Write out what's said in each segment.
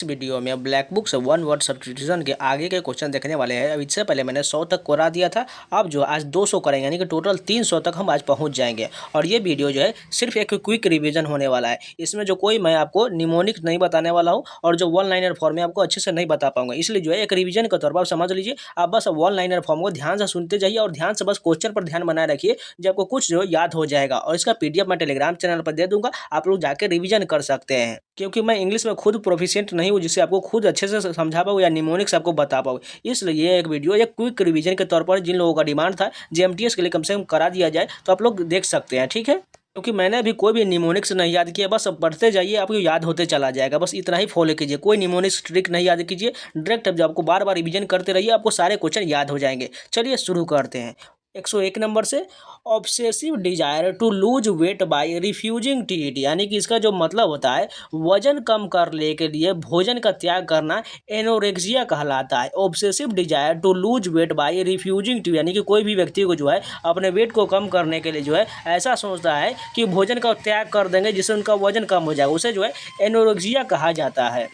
इस वीडियो में black book से वन वर्ड सब्स्टिट्यूशन के आगे के क्वेश्चन देखने वाले हैं। अब इससे पहले मैंने 100 तक करा दिया था। अब जो आज 200 करेंगे, यानी कि टोटल 300 तक हम आज पहुंच जाएंगे। और ये वीडियो जो है सिर्फ एक क्विक रिवीजन होने वाला है। इसमें जो कोई मैं आपको निमोनिक नहीं बताने वाला हूँ और जो वन लाइनर फॉर्म में आपको अच्छे से नहीं बता पाऊंगा। इसलिए जो है एक रिवीजन के तौर पर आप समझ लीजिए। आप बस वन लाइनर फॉर्म को ध्यान से सुनते जाइए और ध्यान से बस क्वेश्चन पर ध्यान बनाए रखिए, जब आपको कुछ जो याद हो जाएगा। और इसका पीडीएफ मैं टेलीग्राम चैनल पर दे दूंगा, आप लोग जाके रिवीजन कर सकते हैं। क्योंकि मैं इंग्लिश में खुद प्रोफिशिएंट नहीं हूँ जिससे आपको खुद अच्छे से समझा पाऊँ या निमोनिक्स आपको बता पाऊँ। इसलिए ये एक वीडियो एक क्विक रिवीजन के तौर पर जिन लोगों का डिमांड था जेएमटीएस के लिए कम से कम करा दिया जाए, तो आप लोग देख सकते हैं, ठीक है। क्योंकि मैंने अभी कोई भी निमोनिक्स नहीं याद किया, बस अब पढ़ते जाइए, आपको याद होते चला जाएगा। बस इतना ही फॉलो कीजिए, कोई निमोनिक्स ट्रिक नहीं याद कीजिए, डायरेक्ट अब जब आपको बार बार रिवीजन करते रहिए, आपको सारे क्वेश्चन याद हो जाएंगे। चलिए शुरू करते हैं 101 नंबर से। Obsessive desire to lose weight by refusing to eat, यानी कि इसका जो मतलब होता है वजन कम करने के लिए भोजन का त्याग करना, एनोरेक्सिया कहलाता है। Obsessive desire to lose weight by refusing to, यानी कि कोई भी व्यक्ति को जो है अपने वेट को कम करने के लिए जो है ऐसा सोचता है कि भोजन का त्याग कर देंगे जिससे उनका वजन कम हो जाएगा, उसे जो है एनोरेक्सिया कहा जाता है।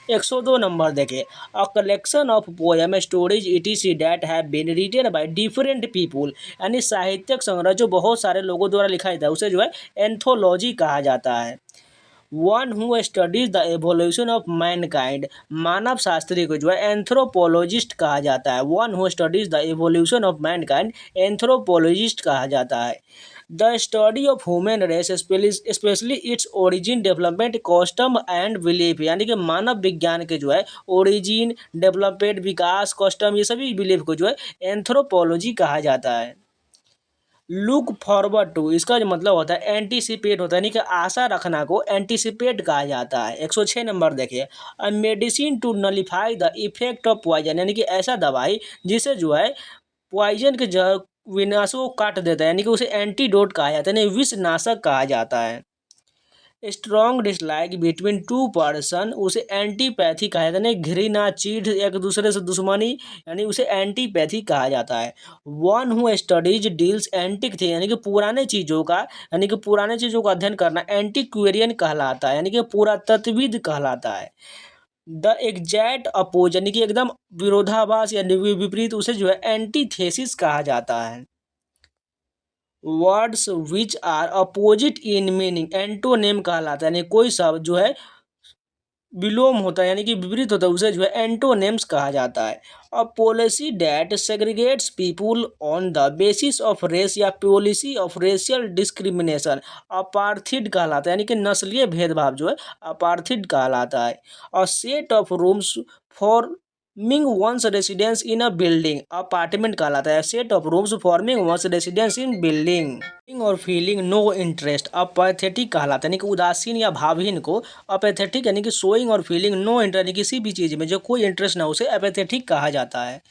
102 नंबर देखिए। A collection of poem stories etc that have been written by different people, यानी साहित्यिक संग्रह जो बहुत सारे लोगों द्वारा लिखा जाता है उसे जो है एंथोलॉजी कहा जाता है। One who studies the evolution of mankind, मानव शास्त्री को जो है एंथ्रोपोलॉजिस्ट कहा जाता है। One who studies the evolution of mankind anthropologist कहा जाता है। The study of human race specially its origin development custom and belief, यानी कि मानव विज्ञान के जो है ओरिजिन डेवलपमेंट विकास कस्टम ये सभी बिलीफ को जो है एंथ्रोपोलॉजी कहा जाता है। लुक फॉरवर्ड टू, इसका जो मतलब होता है एंटीसिपेट होता है, यानी कि आशा रखना को एंटीसिपेट कहा जाता है। 106 नंबर देखिए। A medicine to nullify the effect of poison, यानी कि ऐसा दवाई जिसे जो है पॉइजन के विनाश को काट देता है, यानी कि उसे एंटीडोट कहा जाता है, यानी विषनाशक कहा जाता है। Strong dislike between two person, उसे एंटीपैथी कहा जाता है, यानी घृणा चीड़ एक दूसरे से दुश्मनी, यानी उसे एंटीपैथी कहा जाता है। One who studies deals antique थे, यानी कि पुराने चीज़ों का, यानी कि पुराने चीज़ों का अध्ययन करना एंटीक्वेरियन कहलाता है, यानी कि पुरातत्वविद कहलाता है। द एग्जैक्ट अपोज, यानी कि एकदम विरोधाभास या विपरीत, उसे जो है एंटीथेसिस कहा जाता है। Words which are opposite in meaning antonym कहलाता है, यानी कोई शब्द जो है विलोम होता है यानी कि विपरीत होता है उसे जो है एंटोनेम्स कहा जाता है। A policy that segregates people on the basis of race या policy of racial discrimination apartheid कहलाता है, यानी कि नस्लीय भेदभाव जो है अपार्थिड कहलाता है। A set of rooms forming one's residence in a building apartment कहलाता है। Set of rooms forming one's residence in building और फीलिंग नो इंटरेस्ट अपैथेटिक कहलाता है, यानी कि उदासीन या भावहीन को अपैथेटिक, यानी कि शोइंग और फीलिंग नो इंटरेस्ट, यानी किसी भी चीज़ में जो कोई इंटरेस्ट ना हो उसे अपैथेटिक कहा जाता है।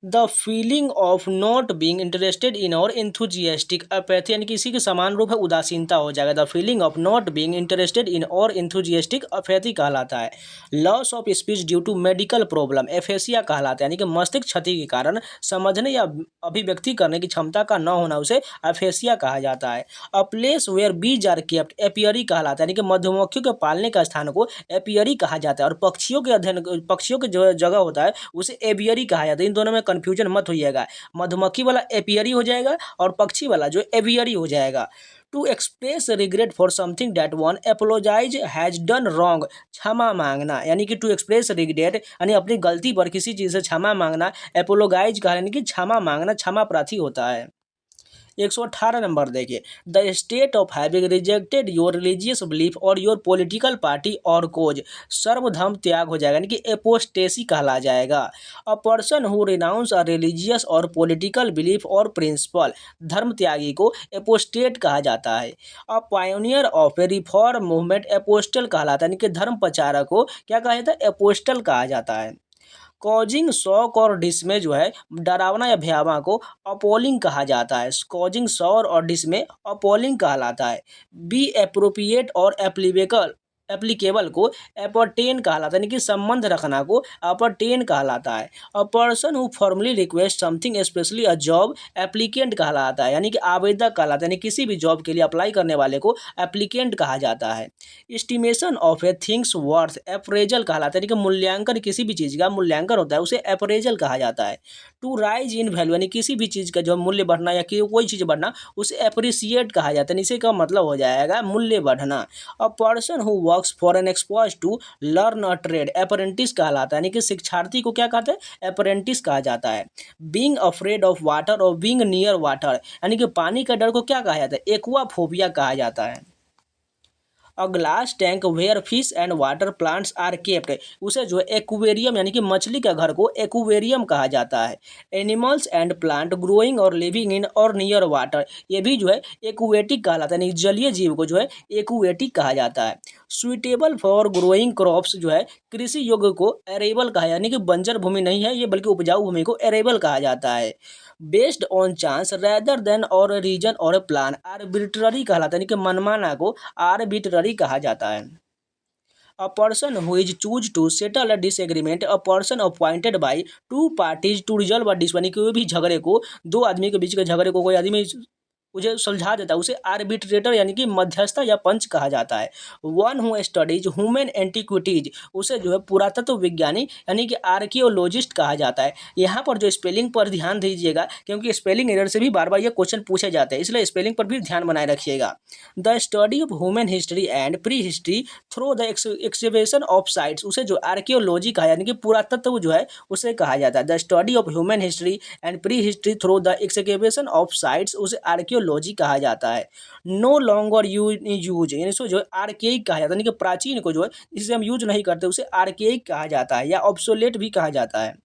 The feeling of not being interested in और इंथुजियास्टिक अपैथी, यानी कि इसी के समान रूप है उदासीनता हो जाएगा। The feeling of not being interested in और इंथुजियास्टिक अपैथी कहलाता है। Loss of speech due to medical problem aphasia कहलाता है, यानी कि मस्तिष्क क्षति के कारण समझने या अभिव्यक्ति करने की क्षमता का न होना उसे एफेसिया कहा जाता है। A place where bees are kept apiary कहलाता है, यानी कि मधुमक्खियों के पालने का स्थान को एपियरी कहा जाता है। और पक्षियों के अध्ययन पक्षियों के जो जगह होता है उसे एवियरी कहा जाता है। इन दोनों में कन्फ्यूजन मत होइएगा, मधुमक्खी वाला एपियरी हो जाएगा और पक्षी वाला जो एवियरी हो जाएगा। To express regret for something that one apologises has done wrong, क्षमा मांगना, यानी कि टू एक्सप्रेस रिग्रेट यानी अपनी गलती पर किसी चीज़ से क्षमा मांगना, एपोलोगाइज कहा यानी कि क्षमा मांगना, क्षमा प्रार्थी होता है। 118 नंबर देखिए। The state of having rejected your religious belief और योर पॉलिटिकल पार्टी और कोज, सर्वधर्म त्याग हो जाएगा, यानी कि एपोस्टेसी कहला जाएगा। A person who renounce a religious or political belief or principle, धर्म त्यागी को एपोस्टेट कहा जाता है। A pioneer of a reform movement apostle कहलाता है, यानी कि धर्म प्रचारक को क्या कहा जाता है, एपोस्टल कहा जाता है। कॉजिंग शॉक और डिसमे जो है डरावना या भयावह को अपॉलिंग कहा जाता है। कॉजिंग शॉर और डिसमे अपॉलिंग कहलाता है। बी एप्रोप्रिएट और एप्लीकेबल एप्लीकेबल को अपरटेन कहलाता है, यानी कि संबंध रखना को अपरटेन कहलाता है। A person who formally request something specially a job applicant कहलाता है, यानी कि आवेदक कहलाता है, यानी किसी भी जॉब के लिए अप्लाई करने वाले को एप्लीकेंट कहा जाता है। Estimation of A things worth appraisal कहलाता है, यानी कि मूल्यांकन, किसी भी चीज़ का मूल्यांकन होता है उसे अप्रेजल कहा जाता है। टू राइज इन वैल्यू, यानी किसी भी चीज़ का जो मूल्य बढ़ना या कोई चीज़ बढ़ना उसे अप्रिसिएट कहा जाता है, इसी का मतलब हो जाएगा मूल्य बढ़ना। A person who works for an expert to learn a trade apprentice कहलाता है, यानी कि शिक्षार्थी को क्या कहते हैं, अप्रेंटिस कहा जाता है। बीइंग अफ्रेड ऑफ वाटर और बीइंग नियर वाटर, यानी कि पानी का डर को क्या कहा जाता है, एक्वाफोबिया कहा जाता है। A glass tank where fish and water plants are kept, उसे जो है एक्वेरियम, यानी कि मछली का घर को एक्वेरियम कहा जाता है। एनिमल्स एंड प्लांट ग्रोइंग और लिविंग इन और नियर वाटर, ये भी जो है एक्वेटिक कहलाता है, यानी जलीय जीव को जो है एक्वेटिक कहा जाता है। सुइटेबल फॉर ग्रोइंग क्रॉप्स, जो है कृषि योग्य को एरेबल कहा, यानी कि बंजर भूमि नहीं है ये, बल्कि उपजाऊ भूमि को एरेबल कहा जाता है। Based on chance rather than और रीजन और प्लान आर्बिट्ररी कहलाता है, यानी कि मनमाना को आर्बिट्ररी कहा जाता है। A person who is choose to settle a disagreement, a person appointed by two parties to resolve a dispute, यानी कोई भी झगड़े को, दो आदमी के बीच के झगड़े को कोई आदमी उसे सुलझा देता है उसे आर्बिट्रेटर, यानी कि मध्यस्थ या पंच कहा जाता है। One who studies human antiquities, उसे जो है पुरातत्व विज्ञानी, यानी कि आर्कियोलॉजिस्ट कहा जाता है। यहाँ पर जो स्पेलिंग पर ध्यान दीजिएगा, क्योंकि स्पेलिंग एरर से भी बार बार ये क्वेश्चन पूछे जाते हैं, इसलिए स्पेलिंग पर भी ध्यान बनाए रखिएगा। The study of human history and pre history through the excavation of sites, उसे जो आर्कियोलॉजी कहा, यानी कि पुरातत्व जो है उसे कहा जाता है। The study of human history and pre history through the excavation of sites, उसे आर्कियोलॉजी कहा जाता है। नो लॉन्गर यूज, यानी इसको जो है आर्केइक कहा जाता है, यानी कि प्राचीन को जो है जिसे हम यूज नहीं करते उसे आर्केइक कहा जाता है या ऑब्सोलेट भी कहा जाता है।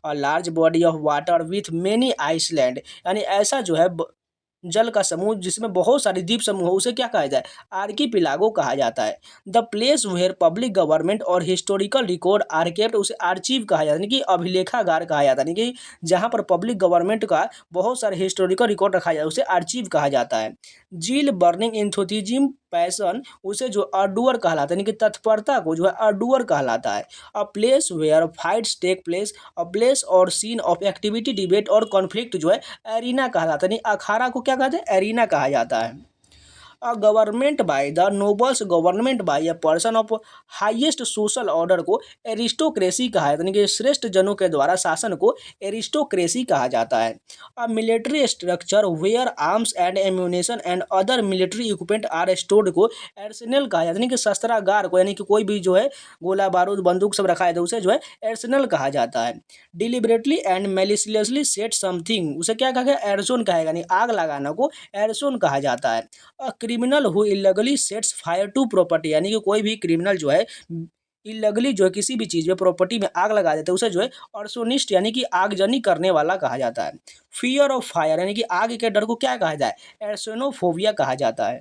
और large body of water with many island, यानी ऐसा जो है जल का समूह जिसमें बहुत सारे द्वीप समूह हो उसे क्या कहा जाए, आर्कीपिलागो कहा जाता है। The place where public government or historical record are kept, उसे आर्चीव कहा जाता है, यानी कि अभिलेखागार कहा जाता है, यानी कि जहाँ पर पब्लिक गवर्नमेंट का बहुत सारे हिस्टोरिकल रिकॉर्ड रखा जाए उसे आर्चीव कहा जाता है। जील बर्निंग इंथोथिज्म पैसन, उसे जो अडुअर कहलाता है, यानी कि तत्परता को जो है अडुअर कहलाता है। A place where fights take place, a place or scene of activity debate और कॉन्फ्लिक्ट जो है एरिना कहलाता है, यानी अखाड़ा को क्या कहते हैं, एरिना कहा जाता है। A government by the nobles, government by a person of highest social order को एरिस्टोक्रेसी कहा है, यानी कि श्रेष्ठ जनों के द्वारा शासन को एरिस्टोक्रेसी कहा जाता है। A military structure where arms and ammunition and other military equipment are stored को एर्सेनल कहा जाता है, यानी कि शस्त्रागार को, यानी कि कोई भी जो है गोला बारूद बंदूक सब रखा है तो उसे जो है एर्सेनल कहा जाता है। डिलिबरेटली एंड मेलिशियसली सेट समथिंग, उसे क्या कहा गया, एर्सोन कहेगा, यानी आग लगाना को एर्सोन कहा जाता है। Criminal who illegally sets fire to property, यानी कि कोई भी क्रिमिनल जो है इलीगली जो है किसी भी चीज़ में प्रॉपर्टी में आग लगा देता है उसे जो है अर्सोनिस्ट, यानी कि आगजनी करने वाला कहा जाता है। फियर ऑफ फायर, यानी कि आग के डर को क्या कहा जाए, एर्सोनोफोबिया कहा जाता है।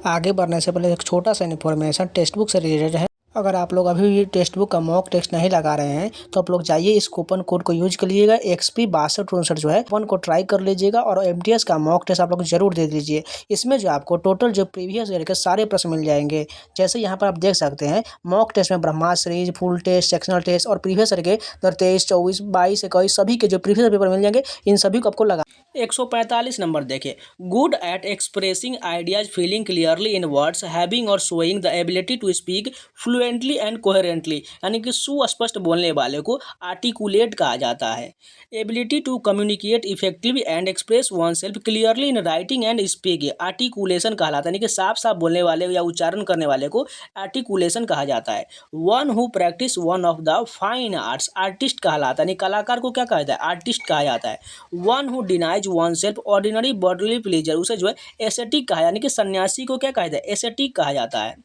आगे बढ़ने से पहले एक छोटा सा इन्फॉर्मेशन टेक्स्ट बुक से रिलेटेड है। अगर आप लोग अभी भी टेक्स्ट बुक का मॉक टेस्ट नहीं लगा रहे हैं तो आप लोग जाइए इस कूपन कोड को यूज कर लीजिएगा, XP 6259 जो है कूपन को ट्राई कर लीजिएगा और MTS का मॉक टेस्ट आप लोग जरूर दे दीजिए। इसमें जो आपको टोटल जो प्रीवियस ईयर के सारे प्रश्न मिल जाएंगे। जैसे यहाँ पर आप देख सकते हैं मॉक टेस्ट में Brahmastra series, full test, sectional test और प्रीवियस ईयर के 23, 24, 22, 21 सभी के जो प्रीवियस पेपर मिल जाएंगे, इन सभी को आपको लगा 145 नंबर देखे। Good at expressing ideas feeling clearly in words having or showing the ability to speak fluently and coherently, यानी कि सुस्पष्ट बोलने वाले को आर्टिकुलेट कहा जाता है। Ability to communicate effectively and express one self clearly in writing and speaking, articulation कहलाता है, यानी कि साफ साफ बोलने वाले या उच्चारण करने वाले को आर्टिकुलेशन कहा जाता है। One who practice one of the fine arts, artist कहलाता है, यानी कलाकार को क्या कहा जाता है, आर्टिस्ट कहा जाता है। One who denies one self ordinary bodily pleasure, उसे जो है एसेटिक कहा, यानी कि सन्यासी को क्या कहा जाता है, एसेटिक कहा जाता है।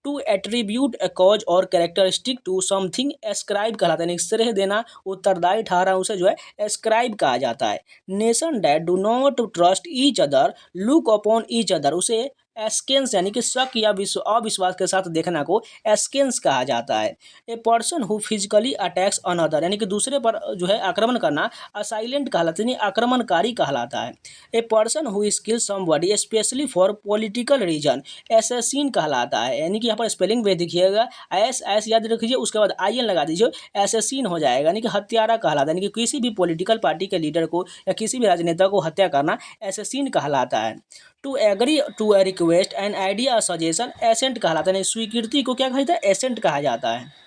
टू एट्रीब्यूट ए कॉज और कैरेक्टरिस्टिक टू समथिंग एस्क्राइब कहलाता है, यानी श्रेय देना, उत्तरदायी ठहरा उसे जो है एस्क्राइब कहा जाता है। Nation that do not trust each other look upon each other, उसे एस्केंस यानी कि शक या अविश्वास के साथ देखना को एस्केंस कहा जाता है। A person who physically attacks another यानी कि दूसरे पर जो है आक्रमण करना असाइलेंट कहलाता है, यानी आक्रमणकारी कहलाता है। A person who kill somebody specially for political reason assassin कहलाता है, यानी कि यहाँ पर स्पेलिंग में देखिएगा एस एस याद रखिए, उसके बाद आई एन लगा दीजिए, एसेसिन हो जाएगा, यानी कि हत्यारा कहलाता है, यानी कि किसी भी पॉलिटिकल पार्टी के लीडर को या किसी भी राजनेता को हत्या करना एसेसिन कहलाता है। To agree to a request an idea suggestion assent कहलाता है, स्वीकृति को क्या कहता है, एसेंट कहा जाता है।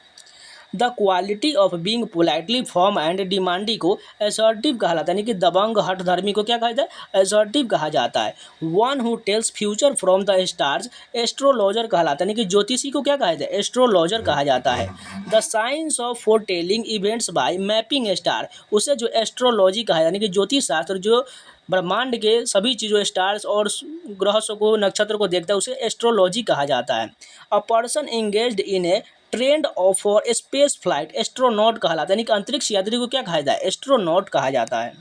The quality of being politely firm and demanding को असर्टिव कहलाता है, यानी कि दबंग हठधर्मी को क्या कहता है, असर्टिव कहा जाता है। One who tells future from the stars astrologer कहलाता है, यानी कि ज्योतिषी को क्या कहते हैं, एस्ट्रोलॉजर कहा जाता है। The science of foretelling events by mapping star, उसे जो एस्ट्रोलॉजी कहा, यानी कि ज्योतिष शास्त्र जो ब्रह्मांड के सभी चीज़ों स्टार्स और ग्रह को नक्षत्र को देखता है उसे एस्ट्रोलॉजी कहा जाता है। A person engaged in A trend of for space flight astronaut कहलाता है, यानी कि अंतरिक्ष यात्री को क्या कहा जाता है, एस्ट्रोनॉट कहा जाता है।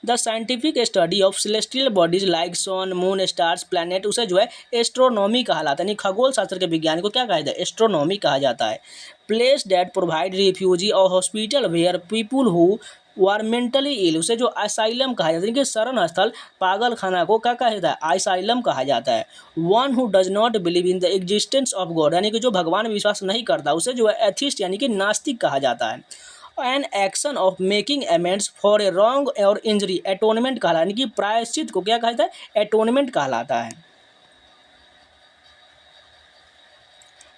The scientific study of celestial bodies like sun moon stars planet उसे जो है एस्ट्रोनॉमी कहलाता है, यानी खगोल शास्त्र के विज्ञान को क्या कहा जाता है, एस्ट्रोनॉमी कहा जाता है। Place that provide refugee or hospital where people who were mentally ill उसे जो असाइलम कहा जाता है, कि शरण स्थल पागल खाना को क्या कहा जाता है, असाइलम कहा जाता है। One who does not believe in the existence of God, यानी कि जो भगवान विश्वास नहीं करता उसे जो है एथिस्ट यानी कि नास्तिक कहा जाता है। An action of making amends for a wrong और इंजरी एटोनमेंट कहलाता है, यानी कि प्रायश्चित को क्या कहता है, एटोनमेंट कहलाता है।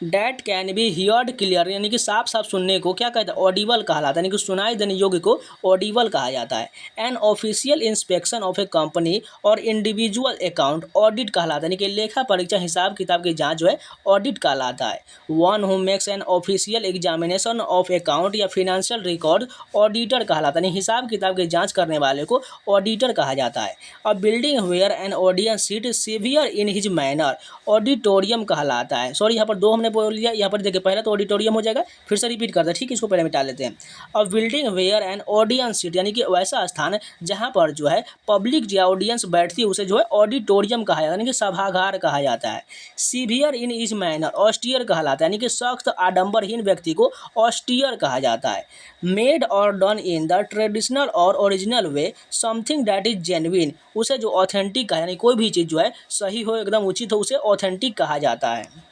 That can be heard clear, यानी कि साफ साफ सुनने को क्या कहता है, ऑडिबल कहलाता है, यानी कि सुनाई देने योग्य को ऑडिबल कहा जाता है। An official inspection of A company और इंडिविजुअल अकाउंट ऑडिट कहलाता है, यानी कि लेखा परीक्षा हिसाब किताब की जांच जो है ऑडिट कहलाता है। One who makes an official examination of account या फिनेंशियल रिकॉर्ड ऑडिटर कहलाता है, यानी हिसाब किताब की जाँच करने वाले को ऑडिटर कहा जाता है। A building where an audience seat saviour in his manner auditorium कहलाता है। सॉरी यहाँ पर दो हमने बोल लिया, यहाँ पर देखिए पहला तो ऑडिटोरियम हो जाएगा, फिर से रिपीट करते हैं, ठीक है, इसको पहले मिटा लेते हैं। अब building where an audience seat, यानी कि वैसा स्थान जहाँ पर जो है पब्लिक या ऑडियंस बैठती है उसे जो है ऑडिटोरियम कहा जाता है, यानी कि सभागार कहा जाता है। Severe in is manner austere कहलाता है, यानी कि सख्त आडंबरहीन व्यक्ति को ऑस्टियर कहा जाता है। मेड और डन इन द ट्रेडिशनल और original way something that is genuine उसे जो ऑथेंटिक है, यानी कोई भी चीज़ जो है सही हो एकदम उचित हो उसे ऑथेंटिक कहा जाता है।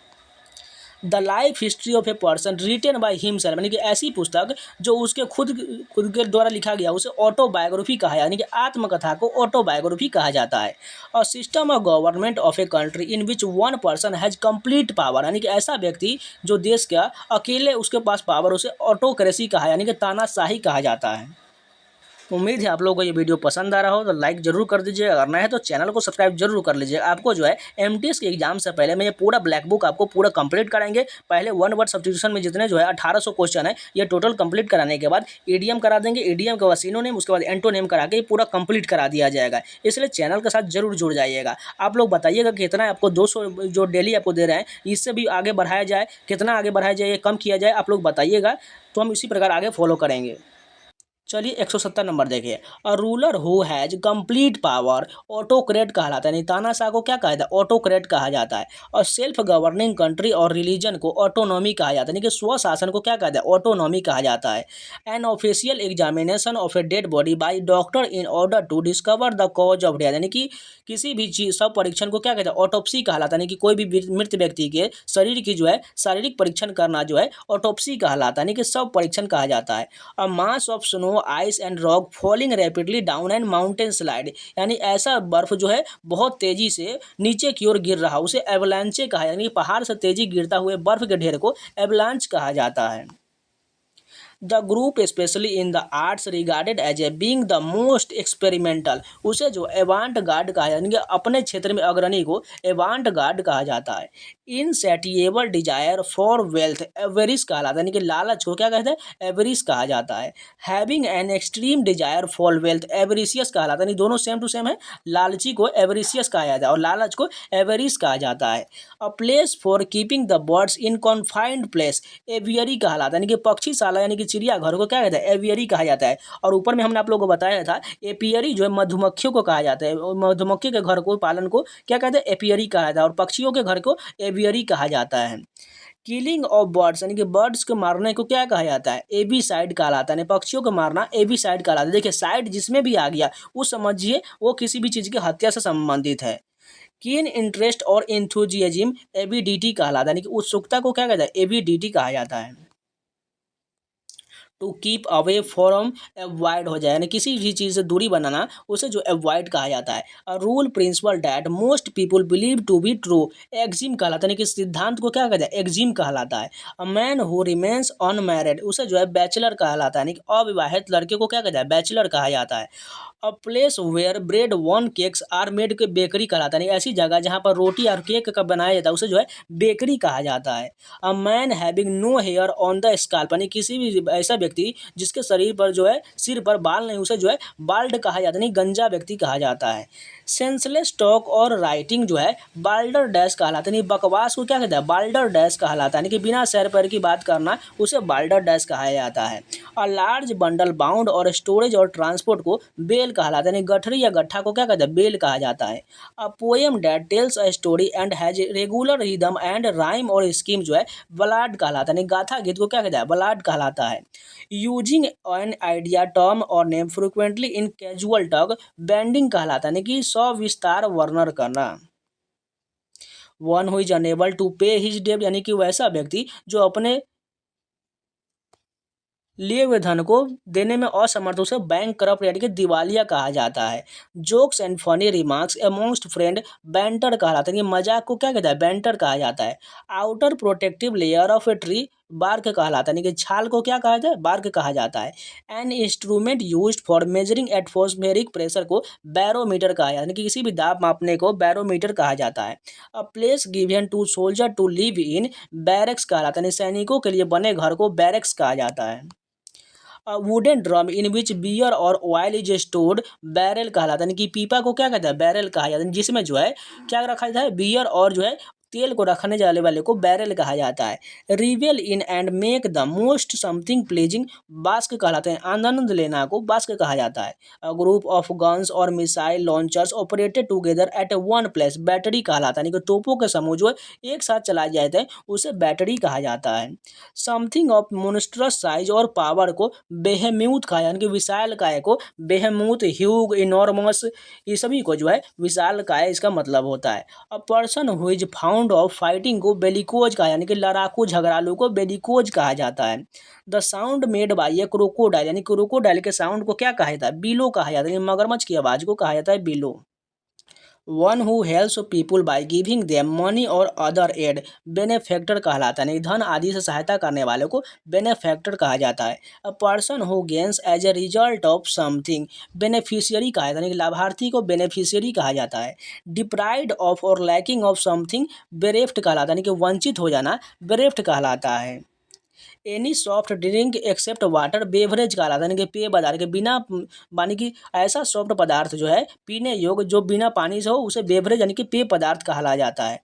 The life history of a person written by himself, यानी कि ऐसी पुस्तक जो उसके खुद के द्वारा लिखा गया उसे ऑटोबायोग्राफी कहा है, यानी कि आत्मकथा को ऑटोबायोग्राफी कहा जाता है। और system of government of a country in which one person has complete power, यानी कि ऐसा व्यक्ति जो देश का अकेले उसके पास पावर उसे ऑटोक्रेसी कहा है, यानी कि तानाशाही कहा जाता है। उम्मीद है आप लोगों को ये वीडियो पसंद आ रहा हो तो लाइक जरूर कर दीजिए, अगर नए है तो चैनल को सब्सक्राइब जरूर कर लीजिए। आपको जो है एमटीएस के एग्जाम से पहले मैं ये पूरा ब्लैक बुक आपको पूरा कंप्लीट कराएंगे। पहले वन वर्ड सब्स्टिट्यूशन में जितने जो है 1800 क्वेश्चन है ये टोटल कंप्लीट कराने के बाद ईडीएम करा देंगे, ईडीएम के बाद सिनोनिम, उसके बाद एंटोनिम करा के पूरा कंप्लीट करा दिया जाएगा। इसलिए चैनल के साथ जरूर जुड़ जाइएगा। आप लोग बताइएगा कितना आपको 200 जो डेली आपको दे रहे हैं इससे भी आगे बढ़ाया जाए, कितना आगे बढ़ाया जाए, कम किया जाए, आप लोग बताइएगा तो हम इसी प्रकार आगे फॉलो करेंगे। चलिए 170 नंबर देखिए। A ruler who has complete power autocrat कहलाता है, यानी तानाशाह को क्या कहा जाता है, ऑटोक्रेट कहा जाता है। और सेल्फ गवर्निंग कंट्री और रिलीजन को ऑटोनॉमी कहा जाता है, यानी कि स्वशासन को क्या कहता है, ऑटोनॉमी कहा जाता है। An official examination of a dead body by doctor in order to discover the cause of death, यानी कि किसी भी चीज सब परीक्षण को क्या कहता है, ऑटोप्सी कहलाता है, यानी कि कोई भी मृत व्यक्ति के शरीर की जो है शारीरिक परीक्षण करना जो है ऑटोप्सी कहलाता है, यानी कि सब परीक्षण कहा जाता है। A mass of snow ice and rock falling rapidly down and mountain slide, यानी ऐसा बर्फ जो है बहुत तेजी से नीचे की ओर गिर रहा उसे एवलांचे कहा, यानी पहाड़ से तेजी गिरता हुए बर्फ के ढेर को एवलांच कहा जाता है। The group specially in the arts regarded as a being the most experimental उसे जो एवांट गार्ड कहा, यानी कि अपने क्षेत्र में अग्रणी को एवांट गार्ड कहा जाता है। इनसैटिएबल डिजायर फॉर वेल्थ एवरिस कहलाता है, यानी कि लालच को क्या कहते हैं, एवरिस कहा जाता है। Having an extreme desire for wealth avaricious कहलाता है, यानी दोनों सेम टू सेम है, लालची को एवरिशियस कहा जाता है और लालच को एवरिस कहा जाता है। A place for keeping the birds in confined place aviary कहलाता है, यानी कि पक्षीशाला, यानी कि चिड़ियाघर को क्या कहता है, एवियरी कहा जाता है। और ऊपर में हमने आप लोगों को बताया था एपियरी जो है मधुमक्खियों को कहा जाता है, और मधुमक्खी के घर को पालन को क्या कहते हैं, एपियरी कहा जाता है, और पक्षियों के घर को एवियरी कहा जाता है। किलिंग ऑफ बर्ड्स यानी कि बर्ड्स को मारने को क्या कहा जाता है, एबीसाइड कहलाता है। पक्षियों को मारना एबीसाइड कहलाता है। देखिए साइड जिसमें भी आ गया वो समझिए वो किसी भी चीज़ की हत्या से संबंधित है। कीन इंटरेस्ट और एंथुजियाज्म एबीडीटी कहलाता है, यानी कि उत्सुकता को क्या कहता है, एबीडीटी कहा जाता है। To keep away from avoid हो जाए, यानी किसी भी चीज़ से दूरी बनाना उसे जो अवॉइड कहा जाता है। A rule principle that most people believe to be true, maxim कहलाता है, यानी कि सिद्धांत को क्या कहता है, एक्जिम कहलाता है। A man who remains unmarried उसे जो है बैचलर कहलाता है, यानी कि अविवाहित लड़के को क्या कहता है, बैचलर कहा जाता है। A place where bread one cakes are made के बेकरी कहलाता है, यानी ऐसी जगह जहाँ पर रोटी और केक का बनाया जाता है उसे जो है बेकरी कहा जाता है। A man having no hair on the scalp, यानी किसी भी ऐसा व्यक्ति जिसके शरीर पर जो है सिर पर बाल नहीं उसे जो है बाल्ड कहा जाता है, नहीं गंजा व्यक्ति कहा जाता है। सेंसलेस टॉक और राइटिंग जो है बाल्डर डैश कहलाता है, नहीं बकवास को क्या कहता है, बाल्डर डैश कहलाता है, यानी कि बिना सर पैर की बात करना उसे बाल्डर डैश कहा जाता है। और लार्ज बंडल बाउंड और स्टोरेज और ट्रांसपोर्ट को बेल कहलाता है, यानी गठरी या गट्ठा को क्या कहता है, बेल कहा जाता है। A poem that tales a story and has regular rhythm and rhyme और स्कीम जो है बलाड कहलाता है, यानी गाथा गीत को क्या कहता है, बलाड कहलाता है। Using an idea term or name frequently in casual talk banding कहलाता है, यानी कि सविस्तार वर्णन करना। One who is unable to pay his डेब्ट, यानी कि वैसा व्यक्ति जो अपने लिए हुए धन को देने में असमर्थ उसे बैंक करप्ट यानी कि दिवालिया कहा जाता है। Jokes and funny remarks amongst friend banter कहलाता है, कि मजाक को क्या कहता है, बैंटर कहा जाता है। Outer protective layer of a tree bark कहलाता है, यानी कि छाल को क्या कहा जाता है, बार्क कहा जाता है। An instrument used for measuring atmospheric pressure को बैरोमीटर कहा जाता है, यानी कि किसी भी दाब मापने को बैरोमीटर कहा जाता है। A place given to soldier to live in barracks कहलाता है, यानी सैनिकों के लिए बने घर को बैरक्स कहा जाता है। वुडन ड्रम इन विच बियर और ऑयल इज स्टोर्ड बैरल कहलाता है, यानी कि पीपा को क्या कहता है, बैरल कहा जाता है, जिसमें जो है क्या रखा जाता है, बियर और जो है तेल को रखने जाने वाले को बैरल कहा जाता है। Revel in and make the most something pleasing bask कहलाते हैं, आनंद लेना को बास्क कहा जाता है। A group of guns or missile launchers operated together at one place battery कहलाता है, यानी कि तोपों के समूह जो है एक साथ चलाए जाते हैं उसे बैटरी कहा जाता है। समथिंग ऑफ मोन्स्ट्रस साइज और पावर को बेहेम्यूथ कहा यानी कि विशालकाय को बेहेम्यूथ, ह्यूग, इनॉर्मस, ये सभी को जो है विशालकाय इसका मतलब होता है। A person who is found of fighting को बेलिकोज कहा यानी कि लड़ाकू झगड़ालू को बेलिकोज कहा जाता है। The sound made by A crocodile यानी क्रोकोडाइल के साउंड को क्या कहा जाता है, बिलो कहा जाता है, यानी मगरमच्छ की आवाज को कहा जाता है below. One who helps people by giving them money और अदर एड बेनेफैक्टर कहलाता है, यानी धन आदि से सहायता करने वाले को बेनेफैक्टर कहा जाता है। A person who gains as a result of something beneficiary कहा जाता है, यानी कि लाभार्थी को बेनिफिशियरी कहा जाता है। डिप्राइव्ड ऑफ और लैकिंग ऑफ समथिंग बेरेफ्ट कहलाता है, यानी कि वंचित हो जाना बेरेफ्ट कहलाता है। Any soft drink except water beverage कहलाता है, यानी कि पेय पदार्थ के बिना यानी कि ऐसा सॉफ्ट पदार्थ जो है पीने योग्य जो बिना पानी से हो उसे बेवरेज यानी कि पेय पदार्थ कहा जाता है।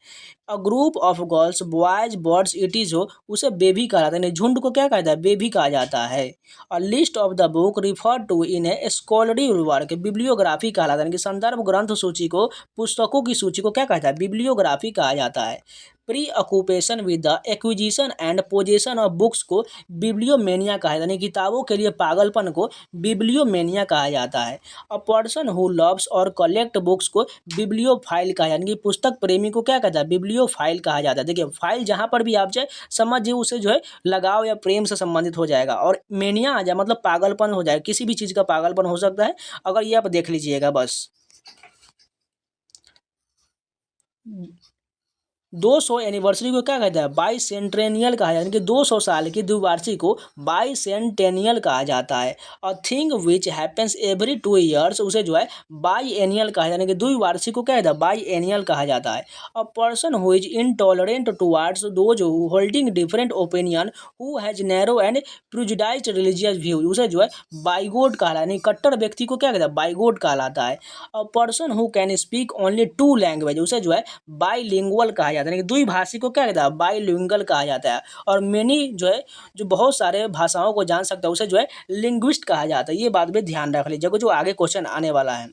A group of girls boys birds it is हो उसे बेबी कहा जाता है, यानी झुंड को क्या कहता है, बेबी कहा जाता है। A list of the book refer to in a scholarly work bibliography कहलाता है, यानी कि संदर्भ ग्रंथ सूची को पुस्तकों की सूची को क्या कहता है, बिब्लियोग्राफी कहा जाता है। Pre occupation with the acquisition and possession of books को बिब्लियोमेनिया कहा जाता है, यानी किताबों के लिए पागलपन को बिब्लियोमेनिया कहा जाता है। अ पर्सन हु लव्स और कलेक्ट बुक्स को बिब्लियोफाइल कहा जाता है, यानी कि पुस्तक प्रेमी को क्या कहता है, बिब्लियोफाइल कहा जाता है। देखिए फाइल जहाँ पर भी आप जाए समझिए उसे जो है लगाव या प्रेम से संबंधित हो जाएगा, और मेनिया आ जाए मतलब पागलपन हो जाए, किसी भी चीज़ का पागलपन हो सकता है। अगर ये आप देख लीजिएगा बस 200 एनिवर्सरी को क्या कहता है, बाई सेंट्रेनियल कहा जाता है, यानी कि 200 साल की द्विवार्षिक को बाई सेंटेनियल कहा जाता है। और thing which happens every 2 years उसे जो है बाई एनियल कहा जाता है, यानी कि द्विवार्षिक को क्या कहता है, बाई एनियल कहा जाता है। A person who is intolerant towards those holding different opinion who has narrow and prejudiced religious view उसे जो है बाइगोट कहा, यानी कट्टर व्यक्ति को क्या कहता है, बाइगोट कहलाता है। A person who can speak only 2 language उसे जो है बाईलिंगुअल कहा जाता है, जाता है, यानी कि द्विभाषी को क्या कहता है, बाइलिंगुअल कहा जाता है। और मेनी जो है जो बहुत सारे भाषाओं को जान सकता है उसे जो है लिंग्विस्ट कहा जाता है। ये बात भी ध्यान रख लीजिएगा जो आगे क्वेश्चन आने वाला है।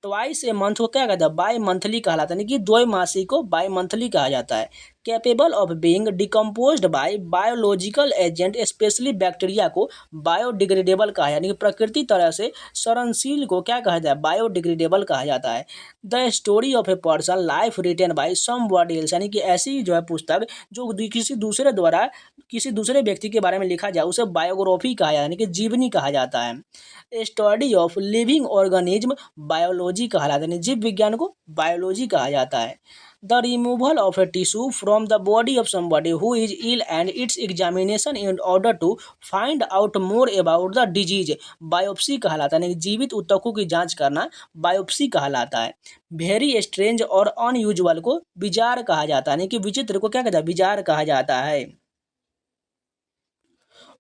ट्वाइस ए मंथ को क्या कहता है, बाई मंथली कहलाता है, यानी कि द्वैमासिक को बाई मंथली कहा जाता है। Capable of being decomposed bye biological agent specially bacteria को बायोडिग्रेडेबल कहा है, यानी कि प्रकृति तरह से सड़नशील को क्या कहा जाता है, बायोडिग्रेडेबल कहा जाता है। The story of a person life written by somebody else, यानी कि ऐसी जो है पुस्तक जो किसी दूसरे द्वारा किसी दूसरे व्यक्ति के बारे में लिखा जाए उसे बायोग्राफी कहा जाता है, यानी कि जीवनी कहा जाता है। Study of living organism biology कहलाता है, यानी जीव विज्ञान को बायोलॉजी कहा जाता है। The removal of a tissue from the body of somebody who is ill and its examination in order to find out more about the disease biopsy कहलाता है, यानी जीवित ऊतकों की जांच करना बायोप्सी कहलाता है। वेरी स्ट्रेंज और अनयूजुअल को विजार कहा जाता है, यानी कि विचित्र को क्या कहता है, विजार कहा जाता है।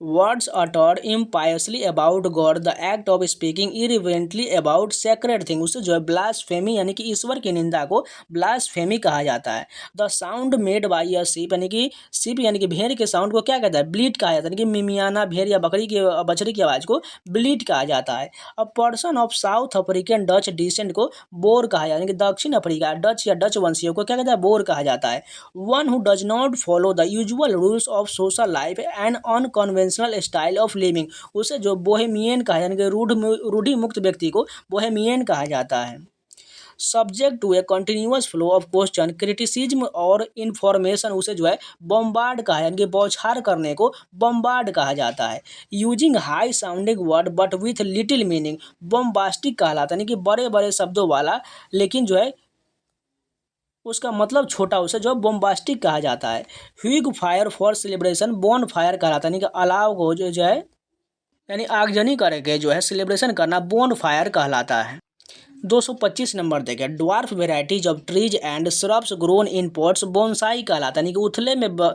Words uttered impiously about God, the act of speaking irreverently about sacred things, उससे जो है ब्लास्फेमी यानी कि ईश्वर की निंदा को ब्लास्फेमी कहा जाता है। The sound made by a sheep, यानी कि शीप यानी कि भेड़ के साउंड को क्या कहता है, ब्लीट कहा जाता है, यानी कि मिमियाना भेड़ या बछड़ी की आवाज़ को ब्लीट कहा जाता है। A person of South African Dutch descent को बोर कहा जाता है, यानी कि दक्षिण अफ्रीका डच या डच वंशियों को क्या कहता है, बोर कहा जाता है। One who does not follow the usual rules of social life and unconventional style of living, उसे जो बोहेमियन कहा यानी कि रूढ़ि मुक्त व्यक्ति को बोहेमियन कहा जाता है। Subject to a continuous flow of question criticism or information, उसे जो है बॉम्बार्ड कहा यानी कि बौछार करने को बॉम्बार्ड कहा जाता है। Using high sounding word but with little meaning bombastic कहलाता है, यानी कि बड़े बड़े शब्दों वाला लेकिन जो है उसका मतलब छोटा, उसे जो बोम्बास्टिक कहा जाता है। Hugh fire for celebration bone fire कहलाता है, यानी कि अलाव को जो है यानी आगजनी करके जो है सेलिब्रेशन करना बोन फायर कहलाता है। 225 नंबर देखें, dwarf varieties of trees and shrubs grown in pots bonsai कहलाता है, यानी कि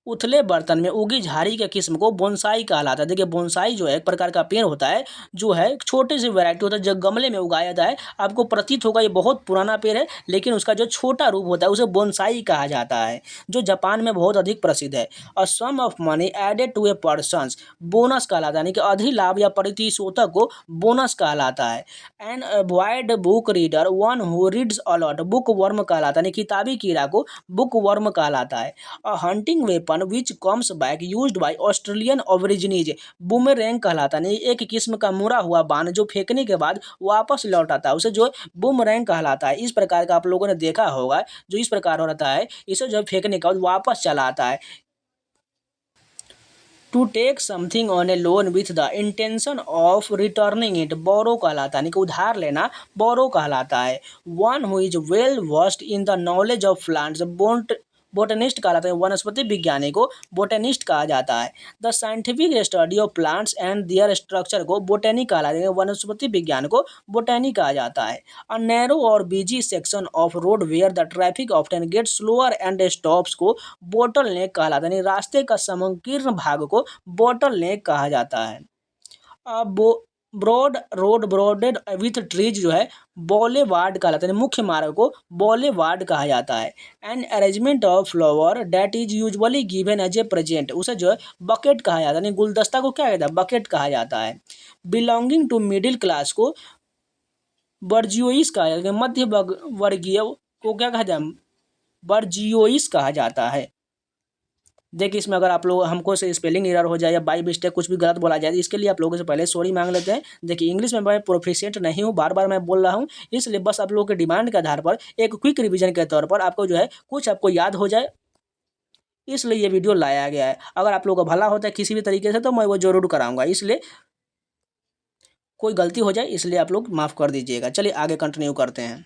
उथले बर्तन में उगी झाड़ी के किस्म को बोनसाई कहलाता है। देखिए बोनसाई जो है एक प्रकार का पेड़ होता है जो है एक छोटे से वैरायटी होता है जो गमले में उगाया जाता है। आपको प्रतीत होगा ये बहुत पुराना पेड़ है लेकिन उसका जो छोटा रूप होता है उसे बोनसाई कहा जाता है, जो जापान में बहुत अधिक प्रसिद्ध है। A sum of money added to a person's bonus कहलाता है, यानी कि अधिलाभ या प्रतिशोधक को बोनस कहलाता है। An avoid book reader one who reads a lot book worm कहलाता है, यानी किताबी कीड़ा को बुक वर्म कहलाता है। A hunting weapon which comes back used by Australian aborigines boomerang कहलाता है, यानी एक किस्म का मुड़ा हुआ बाण जो फेंकने के बाद वापस लौट आता है उसे जो बूमरैंग कहलाता है। इस प्रकार का आप लोगों ने देखा होगा जो इस प्रकार होता है इसे जो फेंकने के बाद वापस चला आता है। To take something on a loan with the intention of returning it borrow कहलाता है, यानी कि उधार लेना बोरो कहलाता है। One who is well versed in the knowledge of plants botanist कहलाता है, वनस्पति विज्ञानी को बोटेनिस्ट कहा जाता है। The scientific study of plants and their structure को बोटेनी कहलाता है, वनस्पति विज्ञान को बोटेनी कहा जाता है। A narrow or busy section of road where the traffic often get slower and stops को बोटल नेक कहलाता है, यानी रास्ते का संकीर्ण भाग को बोटल नेक कहा जाता है। अब ब्रॉड रोड ब्रॉडेड विथ ट्रीज जो है बॉलेवार्ड कहलाता है, मुख्य मार्ग को बॉलेवार्ड कहा जाता है। An arrangement of flower that is usually given as a present, उसे जो है बकेट कहा जाता है, यानी गुलदस्ता को क्या कहता है, बकेट कहा जाता है। बिलोंगिंग टू मिडिल क्लास को बर्जियोइस कहा जाता है, मध्य वर्गीय को क्या कहा जाता है, बर्जियोइस कहा जाता है। देखिए इसमें अगर आप लोग हमको से स्पेलिंग एरर हो जाए या बाई मिस्टेक कुछ भी गलत बोला जाए तो इसके लिए आप लोगों से पहले सॉरी मांग लेते हैं। देखिए इंग्लिश में मैं प्रोफिशिएंट नहीं हूँ, बार बार मैं बोल रहा हूँ, इसलिए बस आप लोगों के डिमांड के आधार पर एक क्विक रिवीजन के तौर पर आपको जो है कुछ आपको याद हो जाए, इसलिए ये वीडियो लाया गया है। अगर आप लोगों का भला होता है किसी भी तरीके से तो मैं वो जरूर कराऊंगा, इसलिए कोई गलती हो जाए इसलिए आप लोग माफ़ कर दीजिएगा। चलिए आगे कंटिन्यू करते हैं।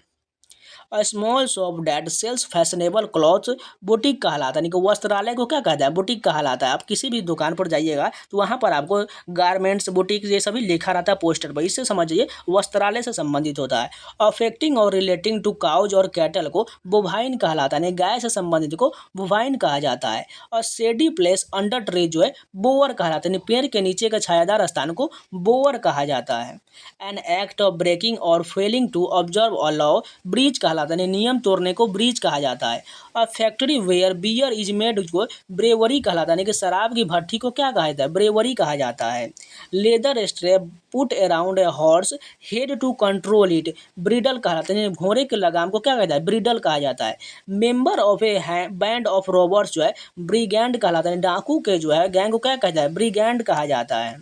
A small shop that sells fashionable clothes boutique कहलाता है, यानी कि वस्त्रालय को क्या कहता है, बुटीक कहलाता है। आप किसी भी दुकान पर जाइएगा तो वहाँ पर आपको गारमेंट्स बुटीक ये सभी लिखा रहता है पोस्टर पर, इससे समझिए वस्त्रालय से संबंधित होता है। अफेक्टिंग और रिलेटिंग टू काउज और कैटल को बोवाइन कहलाता है, यानी गाय से संबंधित को बोवाइन कहा जाता है। और शेडी प्लेस अंडर ट्री जो है बोअर कहलाता है, यानी पेड़ के नीचे का छायादार स्थान को बोअर कहा जाता है। An act of breaking or failing to observe a law breach कहलाता कहलाता है, नियम तोड़ने को ब्रीच कहा जाता है। A factory where beer is made को ब्रेवरी कहलाता है, कि शराब की भट्ठी को क्या कहा जाता है, ब्रेवरी कहा जाता है। Leather strap put around a horse head to control it bridle कहलाता है, घोड़े के लगाम को क्या कहता है, ब्रिडल कहा जाता है। Member of A band of robbers जो है ब्रिगेंड कहलाता है, डाकू के जो है गैंग को क्या कहता है, ब्रिगेंड कहा जाता है।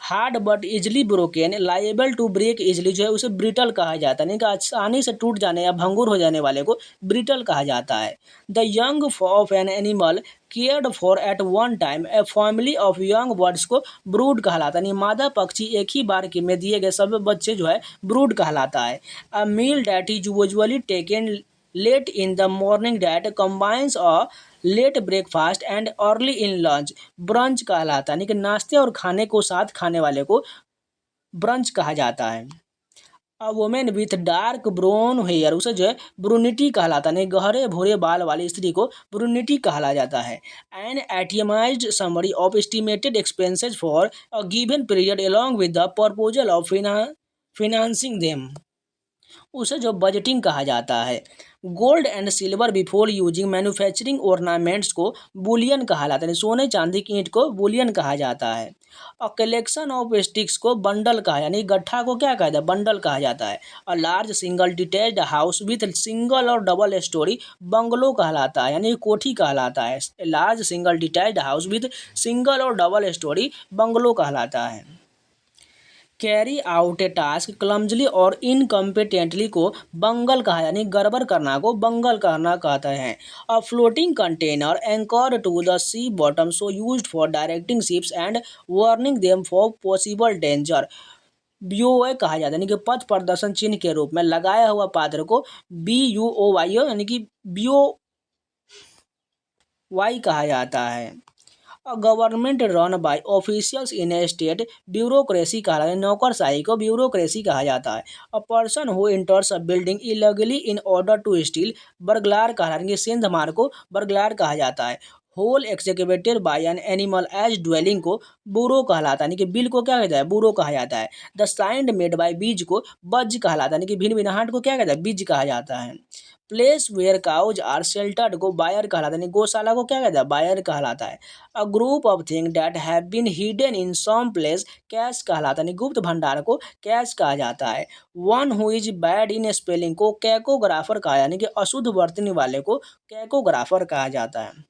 Hard but easily broken liable to break easily जो है उसे ब्रिटल कहा जाता है, नहीं कि आसानी से टूट जाने या भंगुर हो जाने वाले को ब्रिटल कहा जाता है। The young of an animal cared for at one time a family of young birds को ब्रूड कहलाता है, मादा पक्षी एक ही बार के में दिए गए सब बच्चे जो है ब्रूड कहलाता है। A meal that is usually taken late in the morning that combines a late breakfast and early in lunch brunch कहलाता है, यानी कि नाश्ते और खाने को साथ खाने वाले को ब्रंच कहा जाता है। A women with dark brown hair उसे जो है ब्रूनिटी कहलाता है, नहीं गहरे भूरे बाल वाली स्त्री को ब्रूनिटी कहा जाता है। An itemised summary of estimated expenses for a given period along with the proposal of financing them उसे जो बजटिंग कहा जाता है। Gold and silver before using manufacturing ornaments को बुलियन कहा जाता है, सोने चांदी की ईंट को बुलियन कहा जाता है। अ कलेक्शन ऑफ स्टिक्स को बंडल कहा यानी गट्ठा को क्या कहता है, बंडल कहा जाता है। A large single detached house with single और डबल स्टोरी बंगलो कहलाता है, यानी कोठी कहलाता है। Large single detached house with single और डबल स्टोरी बंगलो कहलाता है। कैरी आउट ए टास्क क्लमजली और इनकम्पिटेंटली को बंगल कहा यानी गड़बड़ करना को बंगल करना कहते हैं। A floating container anchor to the sea bottom so used for directing ships and warning them for possible danger B O Y कहा जाता है, यानी कि पथ प्रदर्शन चिन्ह के रूप में लगाया हुआ पात्र को BUOY यानी कि BOY कहा जाता है। A government run by officials in a state bureaucracy कहा जाता है, नौकरशाही को ब्यूरोक्रेसी कहा जाता है। A person who enters a building illegally in order to steal burglar कहा जाता है, सेंध मार को बर्गलार कहा जाता है। Hole excavated by an animal as dwelling को बुरो कहलाता है, यानी कि बिल को क्या कहता है, बुरो कहा जाता है। द साइंड मेड बाय बीज को बज कहलाता है, यानी कि भिन्न भिन्नाहट को क्या कहता है, बीज कहा जाता है। Place where cows are sheltered को बायर कहलाता है, गौशाला को क्या कहता है, बायर कहलाता है। A group of thing that have been hidden in some place cache कहलाता है, गुप्त भंडार को कैश कहा जाता है। One who is bad in spelling को कैकोग्राफर कहा यानी कि अशुद्ध वर्तनी वाले को कैकोग्राफर कहा जाता है।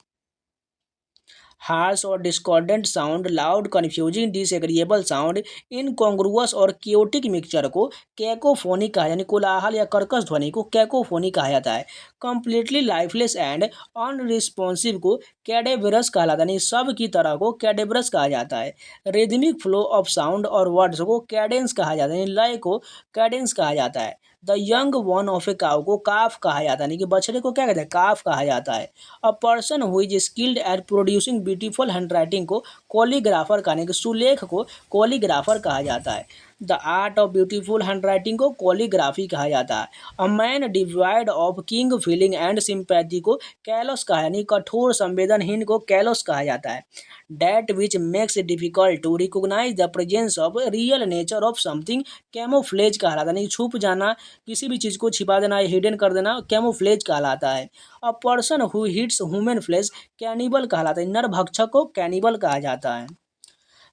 Harsh or discordant sound loud confusing disagreeable sound incongruous or chaotic mixture को कैकोफोनी कहा यानी कोलाहल या कर्कश ध्वनि को कैकोफोनी कहा जाता है। कंप्लीटली लाइफलेस एंड अनरिस्पॉन्सिव को कैडेबरस कहलाता है, यानी सब की तरह को कैडेबरस कहा जाता है। रिदमिक फ्लो ऑफ साउंड और वर्ड्स को कैडेंस कहा जाता है, यानी लय को कैडेंस कहा जाता है। The young one of a cow को काफ कहा जाता है, यानी कि बछड़े को क्या कहते हैं, काफ कहा जाता है। A person who is skilled at producing beautiful handwriting को कॉलीग्राफर कहा, यानी कि सुलेख को कॉलीग्राफर कहा जाता है। The art of beautiful handwriting को कॉलीग्राफी कहा जाता है। A man devoid of kind feeling and sympathy को कैलोस कहा यानी कठोर संवेदनहीन को कैलोस कहा जाता है। That which makes it difficult to recognise the presence of real nature of something camouflage कहलाता है, यानी छुप जाना, किसी भी चीज़ को छिपा देना, हिडन कर देना कैमोफ्लेज कहलाता है। A person who eats human flesh cannibal कहलाता है, नरभक्षक को कैनिबल कहा जाता है।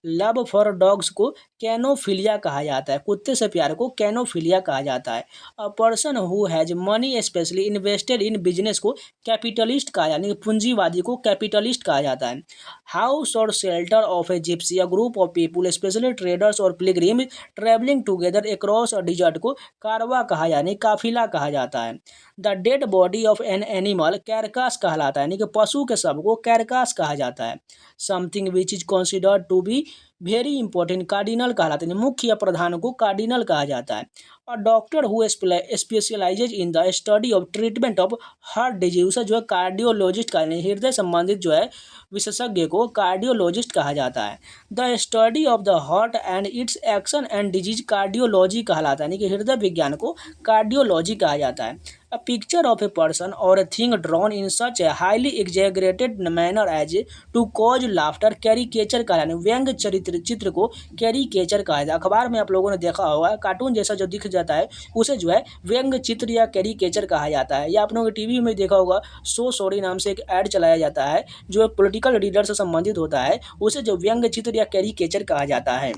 लव फॉर डॉग्स को कैनोफिलिया कहा जाता है, कुत्ते से प्यार को कैनोफिलिया कहा जाता है। A person who has money specially invested in business को कैपिटलिस्ट कहा यानी पूंजीवादी को कैपिटलिस्ट कहा जाता है। House or shelter of a gypsy a group of people especially traders or pilgrim travelling together across a desert को कारवा कहा यानी काफिला कहा जाता है। The dead body of an animal carcass कहलाता है, यानी कि पशु के शव को कैरकास कहा जाता है। Something which is considered to be very important cardinal कहलाते हैं, मुख्य या प्रधान को कार्डिनल कहा जाता है। और doctor who specialises in the study of treatment of heart disease जो है कार्डियोलॉजिस्ट का यानी हृदय संबंधित जो है विशेषज्ञ को कार्डियोलॉजिस्ट कहा जाता है। The study of the heart and it's action and disease cardiology कहलाता है, यानी कि हृदय विज्ञान को कार्डियोलॉजी कहा जाता है। A picture of a person or a thing drawn in such a highly exaggerated manner as to cause laughter caricature कहा जाता है। व्यंग चरित्र चित्र को कैरिकेचर कहा जाता है। अखबार में आप लोगों ने देखा होगा कार्टून जैसा जो दिख जाता है उसे जो है व्यंग चित्र या कैरिकेचर कहा जाता है। या आप लोगों ने टीवी में देखा होगा सो सॉरी नाम से एक ऐड चलाया जाता है जो पॉलिटिकल लीडर से संबंधित होता है, उसे जो व्यंग चित्र या कैरिकेचर कहा जाता है।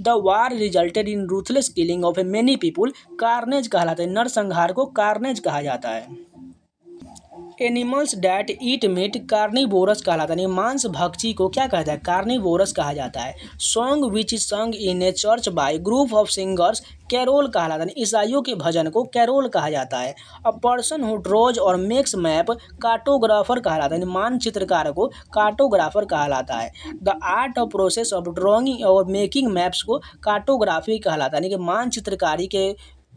The war resulted in ruthless killing of A many people carnage कहलाता है। नरसंहार को कार्नेज कहा जाता है। Animals that eat meat carnivorous कहलाता है। मांस भक्षी को क्या कहता है? कार्निवोरस कहा जाता है। Song which is sung in a church by group of singers carol कहलाता है। ईसाइयों के भजन को कैरोल कहा जाता है। अ पर्सन हु ड्रॉज और मेक्स मैप कार्टोग्राफर कहलाता है। मानचित्रकार को कार्टोग्राफर कहलाता है। The art of process of drawing और मेकिंग मैप्स को कार्टोग्राफी कहलाता है। यानी कि मानचित्रकारी के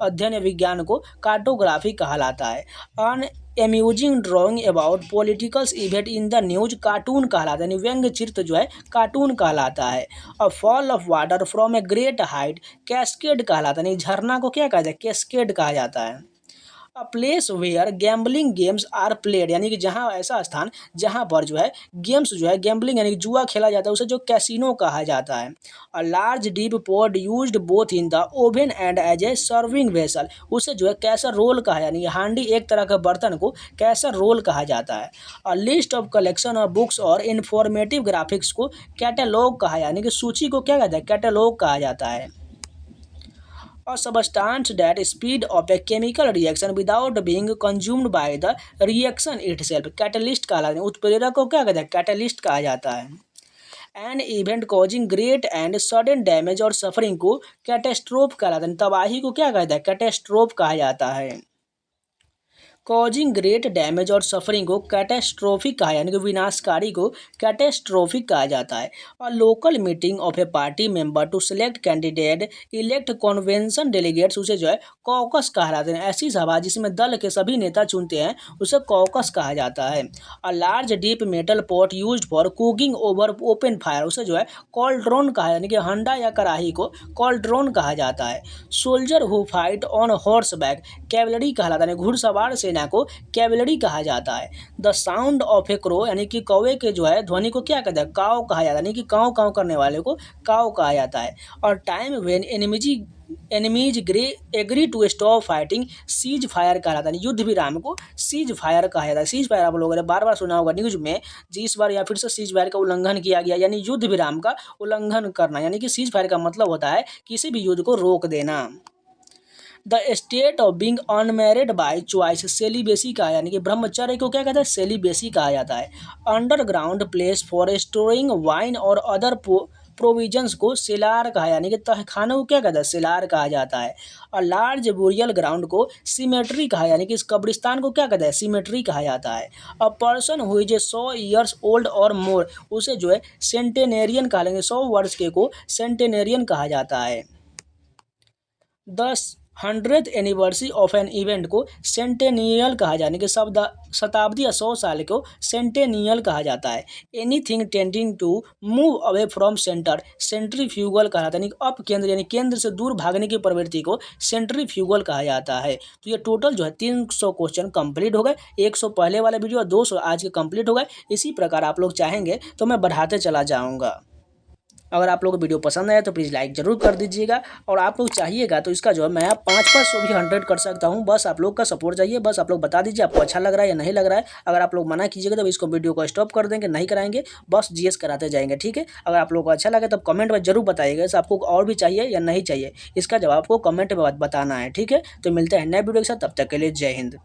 अध्ययन विज्ञान को कार्टोग्राफी कहलाता है। An amusing drawing about politicals event in the news cartoon कहलाता है। यानी व्यंग्य चित्र जो है कार्टून कहलाता है। A fall of water from a great height cascade कहलाता है। यानी झरना को क्या कहता है? कैस्केड कहा जाता है। A place where gambling games are played, यानी कि जहाँ ऐसा स्थान जहाँ पर जो है गेम्स जो है गैम्बलिंग यानी कि जुआ खेला जाता है उसे जो कैसीनो कहा जाता है। A large deep pot used both in the oven and as a serving vessel, उसे जो है कैसर रोल कहा यानी कि हांडी एक तरह के बर्तन को कैसर रोल कहा जाता है। A list of collection of books और इंफॉर्मेटिव ग्राफिक्स को कैटलॉग कहा यानी कि सूची को क्या कहता है? कैटलॉग कहा जाता है। A substance that speed of a chemical reaction without being consumed by the reaction itself catalyst कहा जाता है। उत्प्रेरक को क्या कहते हैं? कैटलिस्ट कहा जाता है। An event causing great and sudden damage और सफरिंग को कैटेस्ट्रोफ कहलाता है। तबाही को क्या कहता है? कैटेस्ट्रोफ कहा जाता है। कॉजिंग ग्रेट डैमेज और सफरिंग को कैटेस्ट्रोफिक कहा यानी कि विनाशकारी को कैटेस्ट्रोफिक कहा जाता है। और local meeting of a party member to select candidate elect convention delegates उसे जो है कॉकस कहा जाता है। ऐसी सभा जिसमें दल के सभी नेता चुनते हैं उसे कॉकस कहा जाता है। A large deep metal pot used for cooking over open fire उसे जो है कॉल्ड्रोन कहा यानी कि हंडा या कड़ाही को कॉल्ड्रोन कहा जाता है। Soldier who fight on horse back cavalry कहलाता है। घुड़सवार सेना को कैवलरी कहा जाता है। The sound of A crow यानी कि कौवे के जो है ध्वनि को क्या कहता है? काव कहा जाता है। यानी कि काव काव करने वाले को काव कहा जाता है। और time when enemies agree to stop fighting cease fire कहा जाता है। युद्ध विराम को सीज फायर कहा जाता है। सीज फायर आप लोगों ने बार बार सुना होगा न्यूज में, जिस बार या फिर से सीज फायर का उल्लंघन किया गया यानी युद्ध विराम का उल्लंघन करना, यानी कि सीज फायर का मतलब होता है किसी भी युद्ध को रोक देना। The state of being unmarried by choice celibacy कहा यानी कि ब्रह्मचर्य को क्या कहता है? सेलिबेसी कहा जाता है। Underground place for storing wine और अदर प्रोविजंस को सेलार कहा यानी कि तहखाने को क्या कहता है? सेलार कहा जाता है। अ लार्ज बुरियल ग्राउंड को सीमेट्री कहा यानी कि इस कब्रिस्तान को क्या कहता है? सीमेट्री कहा जाता है। A person who is a 100 years old और मोर उसे जो है सेंटेनेरियन कहा लेंगे। 100 वर्ष के को सेंटेनेरियन कहा जाता है। 100th anniversary of an event को सेंटेनियल कहा जाने के शताब्दी या 100 साल को सेंटेनियल कहा जाता है। Anything tending to move away from centre centrifugal कहा जाता है। यानी अप केंद्र यानी केंद्र से दूर भागने की प्रवृत्ति को सेंट्रीफ्यूगल कहा जाता है। तो ये टोटल जो है 300 क्वेश्चन कंप्लीट हो गए। 100 पहले वाला वीडियो और 200 आज के कंप्लीट हो गए। इसी प्रकार आप लोग चाहेंगे तो मैं बढ़ाते चला जाऊँगा। अगर आप लोगों को वीडियो पसंद आया तो प्लीज़ लाइक ज़रूर कर दीजिएगा, और आप लोग चाहिएगा तो इसका जो है मैं 5 भी 100 कर सकता हूं। बस आप लोग का सपोर्ट चाहिए। बस आप लोग बता दीजिए आपको अच्छा लग रहा है या नहीं लग रहा है। अगर आप लोग मना कीजिएगा तो इसको वीडियो को स्टॉप कर देंगे, नहीं कराएंगे, बस जीएस कराते जाएंगे, ठीक है। अगर आप लोग को अच्छा लगे तब कमेंट में जरूर बताइएगा इसे आपको और भी चाहिए या नहीं चाहिए। इसका जवाब आपको कमेंट में बताना है, ठीक है। तो मिलते हैं नए वीडियो के साथ, तब तक के लिए जय हिंद।